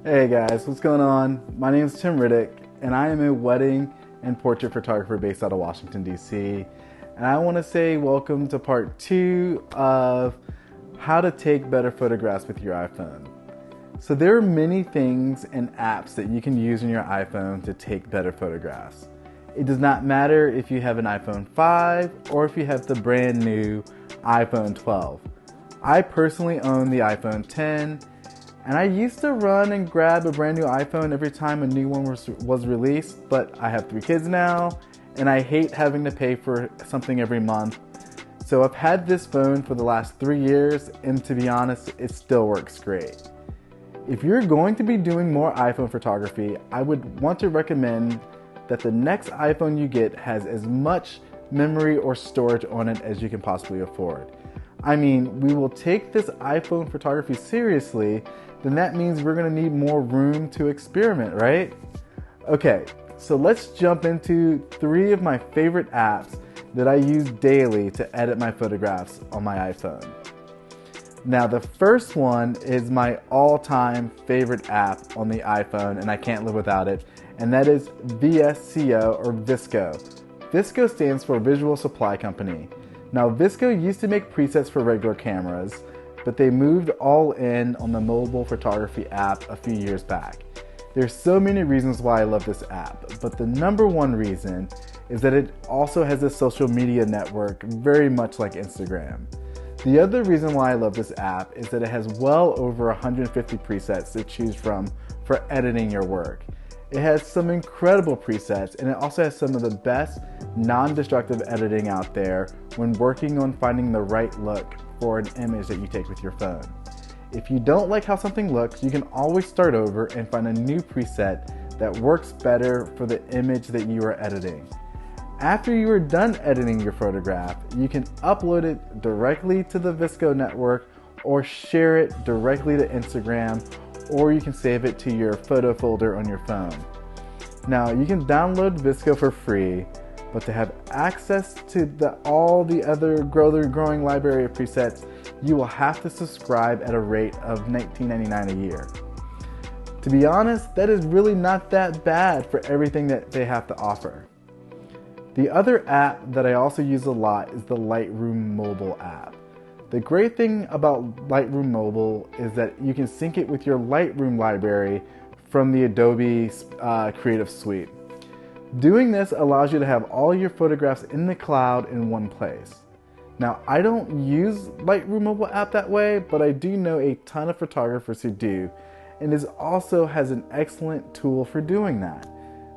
Hey guys, what's going on? My name is Tim Riddick, and I am a wedding and portrait photographer based out of Washington, D.C. And I want to say welcome to part 2 of how to take better photographs with your iPhone. So there are many things and apps that you can use on your iPhone to take better photographs. It does not matter if you have an iPhone 5 or if you have the brand new iPhone 12. I personally own the iPhone 10. And I used to run and grab a brand new iPhone every time a new one was released, but I have 3 kids now, and I hate having to pay for something every month. So I've had this phone for the last 3 years, and to be honest, it still works great. If you're going to be doing more iPhone photography, I would want to recommend that the next iPhone you get has as much memory or storage on it as you can possibly afford. I mean, we will take this iPhone photography seriously, then that means we're gonna need more room to experiment, right? Okay, so let's jump into 3 of my favorite apps that I use daily to edit my photographs on my iPhone. Now, the first one is my all-time favorite app on the iPhone, and I can't live without it, and that is VSCO or VSCO. VSCO stands for Visual Supply Company. Now, VSCO used to make presets for regular cameras, but they moved all in on the mobile photography app a few years back. There's so many reasons why I love this app, but the number one reason is that it also has a social media network very much like Instagram. The other reason why I love this app is that it has well over 150 presets to choose from for editing your work. It has some incredible presets, and it also has some of the best non-destructive editing out there when working on finding the right look for an image that you take with your phone. If you don't like how something looks, you can always start over and find a new preset that works better for the image that you are editing. After you are done editing your photograph, you can upload it directly to the VSCO network or share it directly to Instagram, or you can save it to your photo folder on your phone. Now, you can download VSCO for free, but to have access to all the other growing library of presets, you will have to subscribe at a rate of $19.99 a year. To be honest, that is really not that bad for everything that they have to offer. The other app that I also use a lot is the Lightroom Mobile app. The great thing about Lightroom Mobile is that you can sync it with your Lightroom library from the Adobe Creative Suite. Doing this allows you to have all your photographs in the cloud in one place. Now, I don't use Lightroom Mobile app that way, but I do know a ton of photographers who do, and it also has an excellent tool for doing that.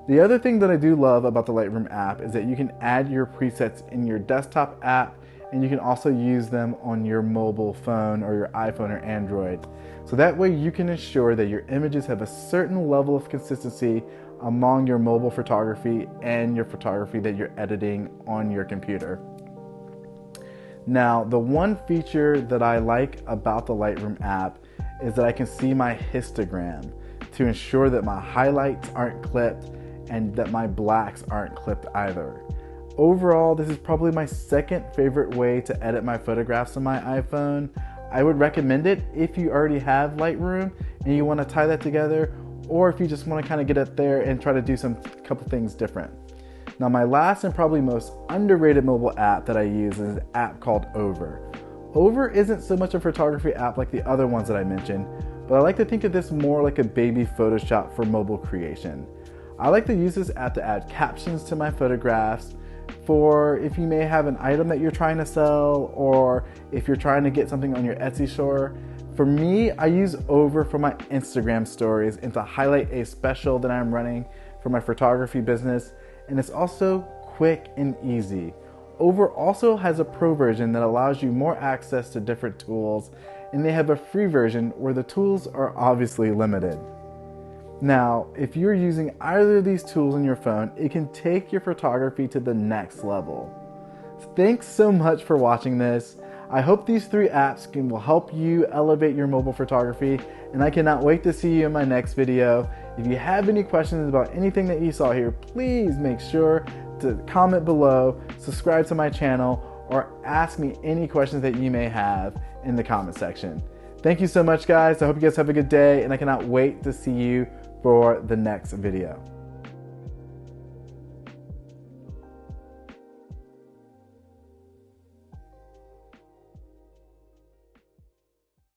The other thing that I do love about the Lightroom app is that you can add your presets in your desktop app, and you can also use them on your mobile phone or your iPhone or Android. So that way you can ensure that your images have a certain level of consistency among your mobile photography and your photography that you're editing on your computer. Now, the one feature that I like about the Lightroom app is that I can see my histogram to ensure that my highlights aren't clipped and that my blacks aren't clipped either. Overall, this is probably my second favorite way to edit my photographs on my iPhone. I would recommend it if you already have Lightroom and you want to tie that together, or if you just want to kind of get it there and try to do couple things different. Now, my last and probably most underrated mobile app that I use is an app called Over. Over isn't so much a photography app like the other ones that I mentioned, but I like to think of this more like a baby Photoshop for mobile creation. I like to use this app to add captions to my photographs for if you may have an item that you're trying to sell, or if you're trying to get something on your Etsy store. For me, I use Over for my Instagram stories and to highlight a special that I'm running for my photography business, and it's also quick and easy. Over also has a pro version that allows you more access to different tools, and they have a free version where the tools are obviously limited. Now, if you're using either of these tools on your phone, it can take your photography to the next level. Thanks so much for watching this. I hope these 3 apps will help you elevate your mobile photography, and I cannot wait to see you in my next video. If you have any questions about anything that you saw here, please make sure to comment below, subscribe to my channel, or ask me any questions that you may have in the comment section. Thank you so much, guys. I hope you guys have a good day, and I cannot wait to see you for the next video.